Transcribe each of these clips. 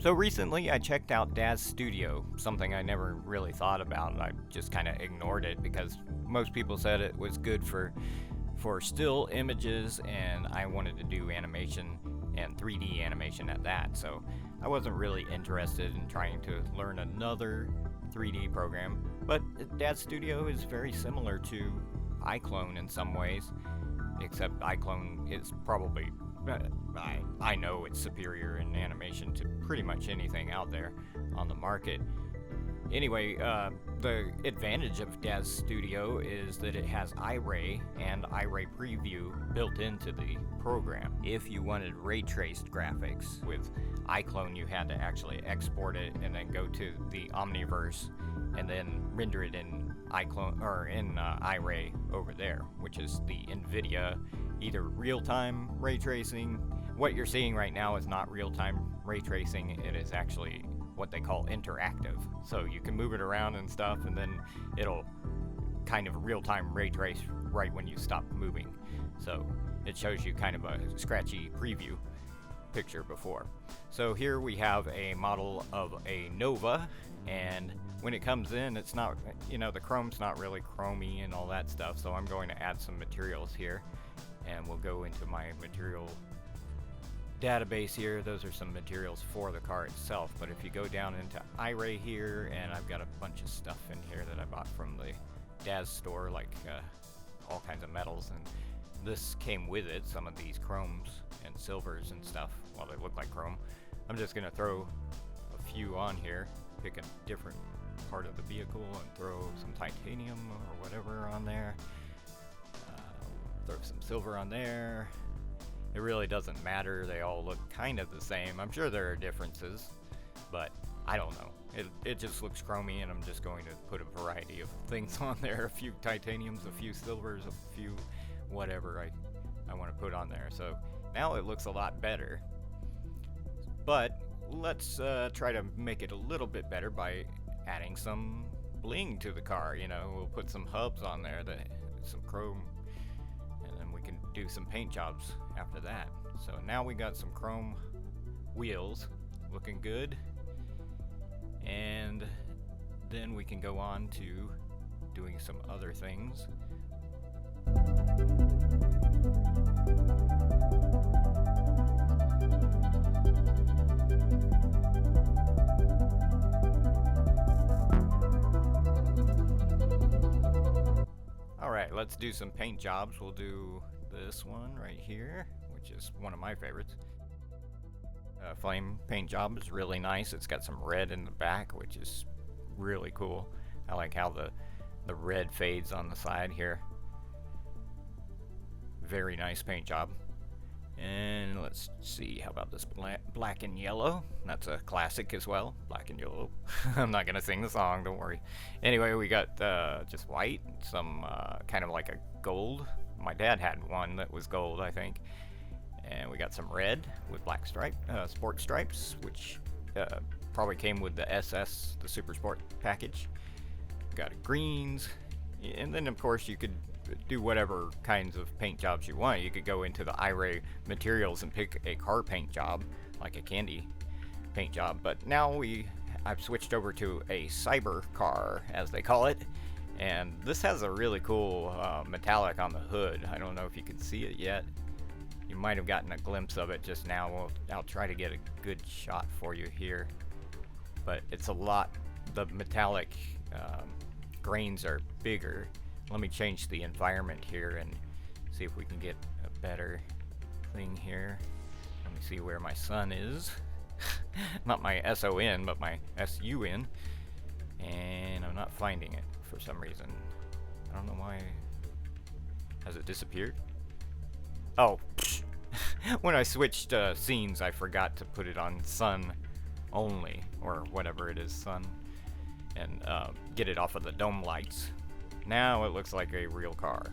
So recently I checked out Daz Studio, something I never really thought about. I just kind of ignored it because most people said it was good for still images, and I wanted to do animation and 3D animation at that. So I wasn't really interested in trying to learn another 3D program. But Daz Studio is very similar to iClone in some ways, except iClone is probably I know it's superior in animation to pretty much anything out there on the market. Anyway, the advantage of Daz Studio is that it has iRay and iRay Preview built into the program. If you wanted ray traced graphics with iClone, you had to actually export it and then go to the Omniverse and then render it in iClone or in iRay over there, which is the NVIDIA either real-time ray tracing. What you're seeing right now is not real-time ray tracing. It is actually what they call interactive. So you can move it around and stuff, and then it'll kind of real-time ray trace right when you stop moving. So it shows you kind of a scratchy preview picture before. So here we have a model of a Nova, and when it comes in, it's not, the chrome's not really chromy and all that stuff. So I'm going to add some materials here, and we'll go into my material database here. Those are some materials for the car itself, but if you go down into iRay here, and I've got a bunch of stuff in here that I bought from the Daz store, like all kinds of metals, and this came with it, some of these chromes and silvers and stuff. Well, they look like chrome. I'm just gonna throw a few on here, pick a different part of the vehicle and throw some titanium or whatever on there. Throw some silver on there. It really doesn't matter, they all look kind of the same. I'm sure there are differences, but I don't know. It just looks chromy, and I'm just going to put a variety of things on there. A few titaniums, a few silvers, a few whatever I want to put on there. So now it looks a lot better. But let's try to make it a little bit better by adding some bling to the car. We'll put some hubs on there, some chrome, and then we can do some paint jobs after that. So now we got some chrome wheels looking good, and then we can go on to doing some other things. Alright, let's do some paint jobs. We'll do this one right here, which is one of my favorites. Flame paint job is really nice. It's got some red in the back, which is really cool. I like how the red fades on the side here. Very nice paint job. And let's see, how about this black and yellow? That's a classic as well, black and yellow. I'm not gonna sing the song, don't worry. Anyway, we got just white, some kind of like a gold. My dad had one that was gold, I think. And we got some red with black sport stripes, which probably came with the SS, the Super Sport package. Got greens, and then of course you could do whatever kinds of paint jobs you want. You could go into the iRay materials and pick a car paint job, like a candy paint job. But now I've switched over to a cyber car, as they call it, and this has a really cool metallic on the hood. I don't know if you can see it yet. You might have gotten a glimpse of it just now. I'll try to get a good shot for you here, but it's a lot. The metallic grains are bigger. Let me change the environment here and see if we can get a better thing here. Let me see where my sun is. Not my SON, but my SUN. And I'm not finding it for some reason. I don't know why. Has it disappeared? Oh, when I switched scenes, I forgot to put it on sun only, or whatever it is, sun, and get it off of the dome lights. Now it looks like a real car.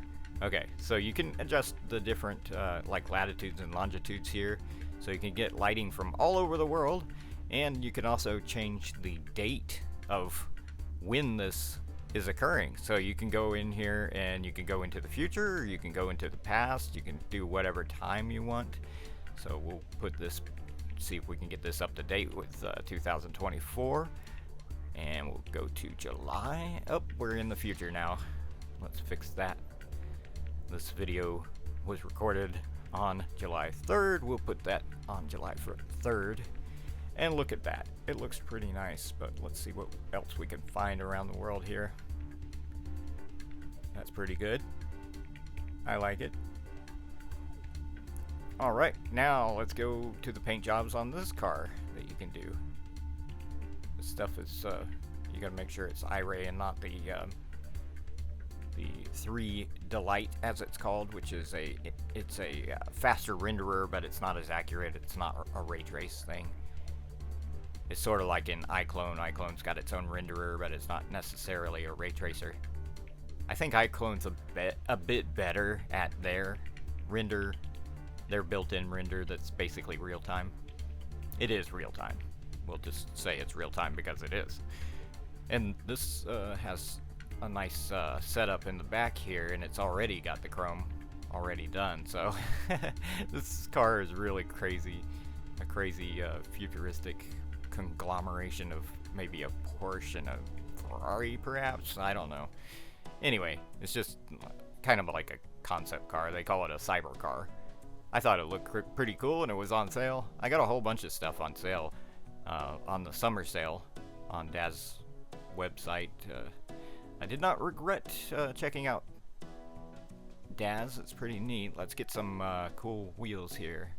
Okay, so you can adjust the different like latitudes and longitudes here, so you can get lighting from all over the world, and you can also change the date of when this is occurring. So you can go in here and you can go into the future, or you can go into the past, you can do whatever time you want. So we'll put this see if we can get this up to date with 2024. And we'll go to July. Oh, we're in the future now. Let's fix that. This video was recorded on July 3rd. We'll put that on July 3rd. And look at that. It looks pretty nice, but let's see what else we can find around the world here. That's pretty good. I like it. Alright, now let's go to the paint jobs on this car that you can do. This stuff is, you gotta make sure it's iRay and not the 3 Delight, as it's called, which is it's a faster renderer, but it's not as accurate. It's not a ray trace thing. It's sort of like in iClone. iClone's got its own renderer, but it's not necessarily a ray tracer. I think iClone's a bit better at their render, their built-in render that's basically real-time. It is real-time. We'll just say it's real-time because it is. And this has a nice setup in the back here, and it's already got the chrome already done. So this car is really crazy, a crazy futuristic conglomeration of maybe a Porsche and a Ferrari, perhaps. I don't know. Anyway, it's just kind of like a concept car. They call it a cyber car. I thought it looked pretty cool, and it was on sale. I got a whole bunch of stuff on sale on the summer sale on Daz website. I did not regret checking out Daz. It's pretty neat. Let's get some cool wheels here.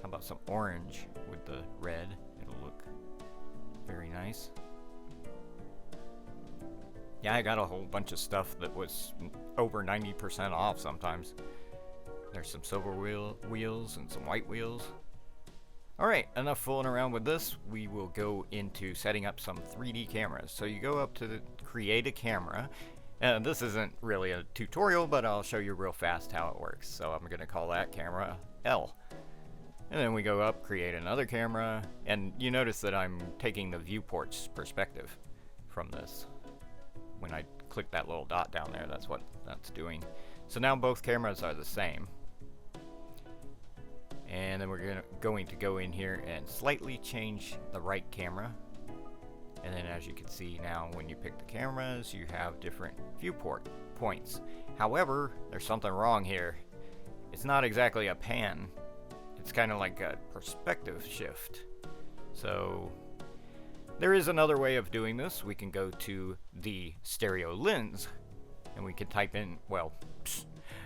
How about some orange with the red? It'll look very nice. Yeah, I got a whole bunch of stuff that was over 90% off sometimes. There's some silver wheels and some white wheels. Alright, enough fooling around with this. We will go into setting up some 3D cameras. So you go up to the create a camera. This isn't really a tutorial, but I'll show you real fast how it works. So I'm going to call that camera L. And then we go up, create another camera, and you notice that I'm taking the viewport's perspective from this. When I click that little dot down there, that's what that's doing. So now both cameras are the same. And then we're going to go in here and slightly change the right camera. And then as you can see now, when you pick the cameras, you have different viewport points. However, there's something wrong here. It's not exactly a pan. It's kind of like a perspective shift. So there is another way of doing this. We can go to the stereo lens and we can type in, well,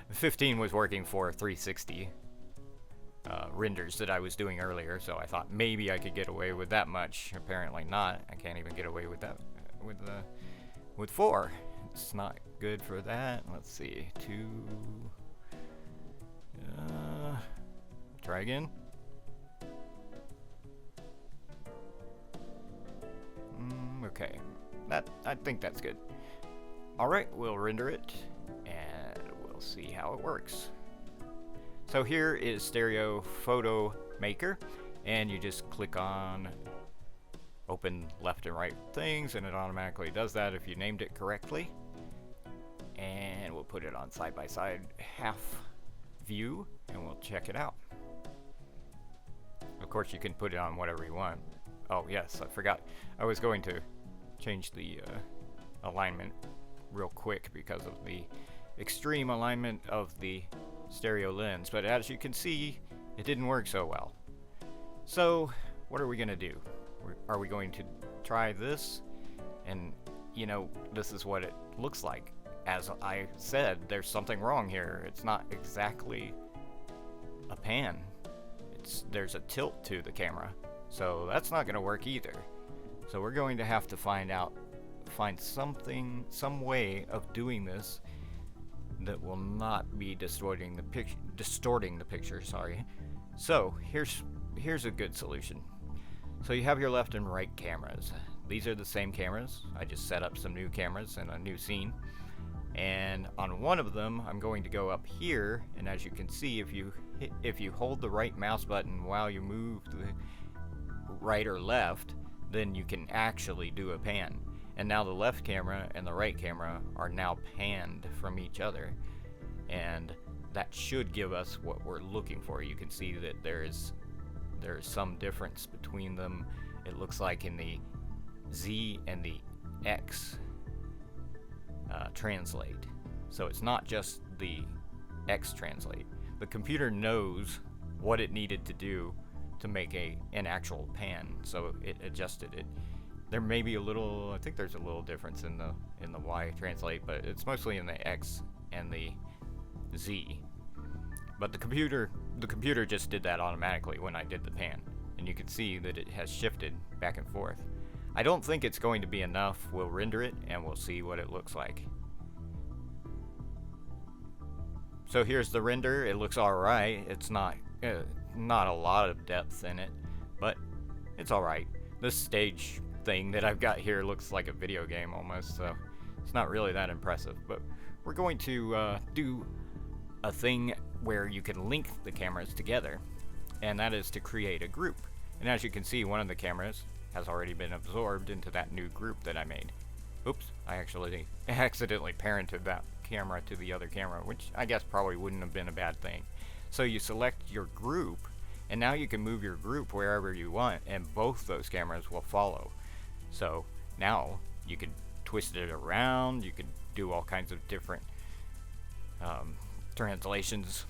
15 was working for 360 renders that I was doing earlier, so I thought maybe I could get away with that much. Apparently not. I can't even get away with that with 4. It's not good for that. Let's see, 2. Try again. Okay, I think that's good. All right, we'll render it and we'll see how it works. So here is Stereo Photo Maker, and you just click on open left and right things, and it automatically does that if you named it correctly. And we'll put it on side-by-side half view, and we'll check it out. Of course, you can put it on whatever you want. Oh yes, I forgot. I was going to change the alignment real quick because of the extreme alignment of the stereo lens, but as you can see, it didn't work so well. So what are we going to do? Are we going to try this? And you know, this is what it looks like. As I said, there's something wrong here. It's not exactly a pan. There's a tilt to the camera, so that's not going to work either. So we're going to have to find some way of doing this that will not be distorting the picture. Sorry. So here's a good solution. So you have your left and right cameras. These are the same cameras. I just set up some new cameras in a new scene. And on one of them, I'm going to go up here, and as you can see, if you hold the right mouse button while you move the right or left, then you can actually do a pan. And now the left camera and the right camera are now panned from each other, and that should give us what we're looking for. You can see that there is there's some difference between them. It looks like in the Z and the X translate. So it's not just the X translate. The computer knows what it needed to do to make an actual pan, so it adjusted it. There may be a little, I think there's a little difference in the Y translate, but it's mostly in the X and the Z. But the computer just did that automatically when I did the pan, and you can see that it has shifted back and forth. I don't think it's going to be enough. We'll render it and we'll see what it looks like. So here's the render. It looks alright. It's not a lot of depth in it, but it's alright. This stage thing that I've got here looks like a video game almost, so it's not really that impressive. But we're going to do a thing where you can link the cameras together, and that is to create a group. And as you can see, one of the cameras has already been absorbed into that new group that I made. Oops, I actually accidentally parented that camera to the other camera, which I guess probably wouldn't have been a bad thing. So you select your group, and now you can move your group wherever you want, and both those cameras will follow. So now you can twist it around, you can do all kinds of different translations,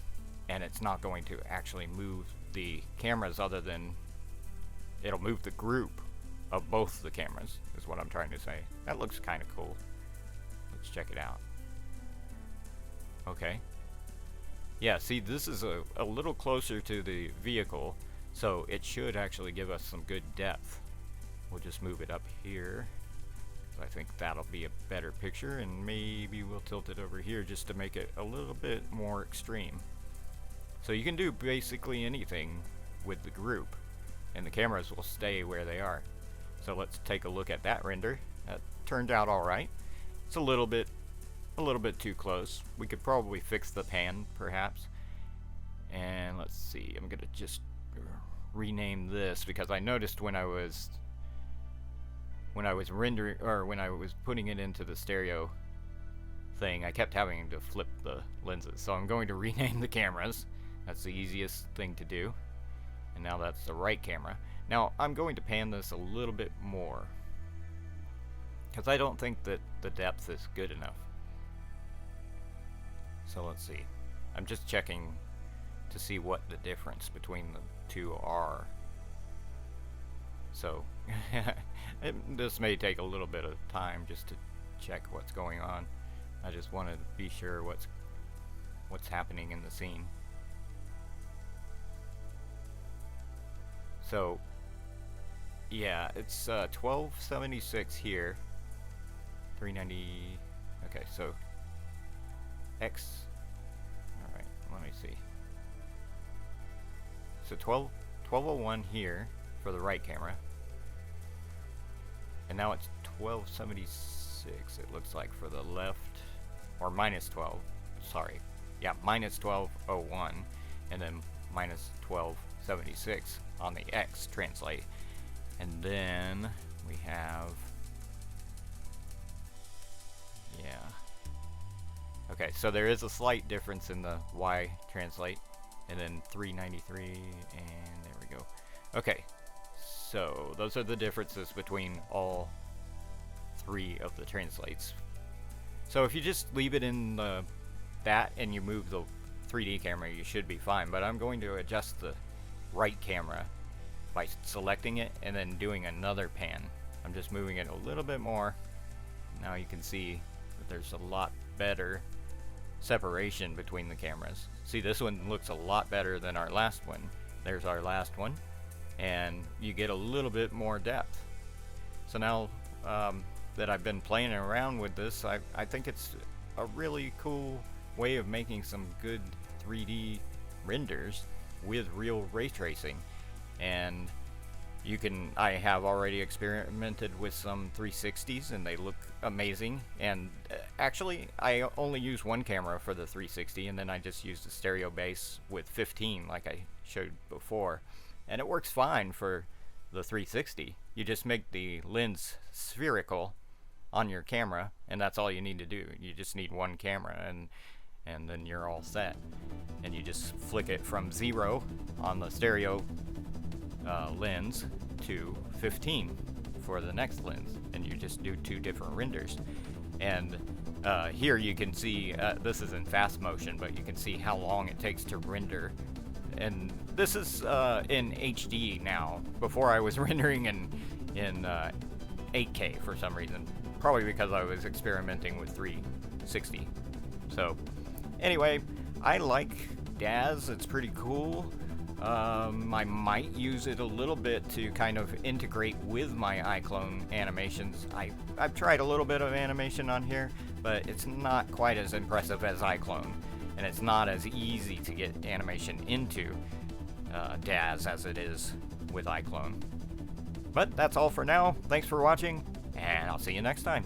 and it's not going to actually move the cameras, other than it'll move the group of both the cameras, is what I'm trying to say. That looks kind of cool. Let's check it out. Okay. Yeah, see, this is a little closer to the vehicle, so it should actually give us some good depth. We'll just move it up here. I think that'll be a better picture, and maybe we'll tilt it over here just to make it a little bit more extreme. So you can do basically anything with the group, and the cameras will stay where they are. So let's take a look at that render. That turned out alright. It's a little bit too close. We could probably fix the pan, perhaps. And let's see, I'm gonna just rename this, because I noticed when I was rendering, or when I was putting it into the stereo thing, I kept having to flip the lenses. So I'm going to rename the cameras. That's the easiest thing to do. And now that's the right camera. Now I'm going to pan this a little bit more, because I don't think that the depth is good enough. So let's see. I'm just checking to see what the difference between the two are. So this may take a little bit of time just to check what's going on. I just want to be sure what's happening in the scene. So yeah, it's 1276 here, 390. Okay, so X. All right, let me see. So 1201 here for the right camera, and now it's 1276. It looks like for the left, or minus 12. Sorry, yeah, minus 1201, and then minus 1276 on the X translate. And then we have, yeah. Okay, so there is a slight difference in the Y translate, and then 393, and there we go. Okay, so those are the differences between all three of the translates. So if you just leave it in that and you move the 3D camera, you should be fine. But I'm going to adjust the right camera by selecting it and then doing another pan. I'm just moving it a little bit more. Now you can see that there's a lot better separation between the cameras. See, this one looks a lot better than our last one. There's our last one, and you get a little bit more depth. So now that I've been playing around with this, I think it's a really cool way of making some good 3D renders with real ray tracing. And you can, I have already experimented with some 360s and they look amazing. And actually I only use one camera for the 360, and then I just used a stereo base with 15 like I showed before, and it works fine for the 360. You just make the lens spherical on your camera, and that's all you need to do. You just need one camera, and then you're all set. And you just flick it from 0 on the stereo lens to 15 for the next lens, and you just do 2 different renders. And here you can see, this is in fast motion, but you can see how long it takes to render. And this is in HD now. Before I was rendering in 8K for some reason, probably because I was experimenting with 360. So anyway, I like Daz. It's pretty cool. I might use it a little bit to kind of integrate with my iClone animations. I've tried a little bit of animation on here, but it's not quite as impressive as iClone, and it's not as easy to get animation into Daz as it is with iClone. But that's all for now. Thanks for watching, and I'll see you next time.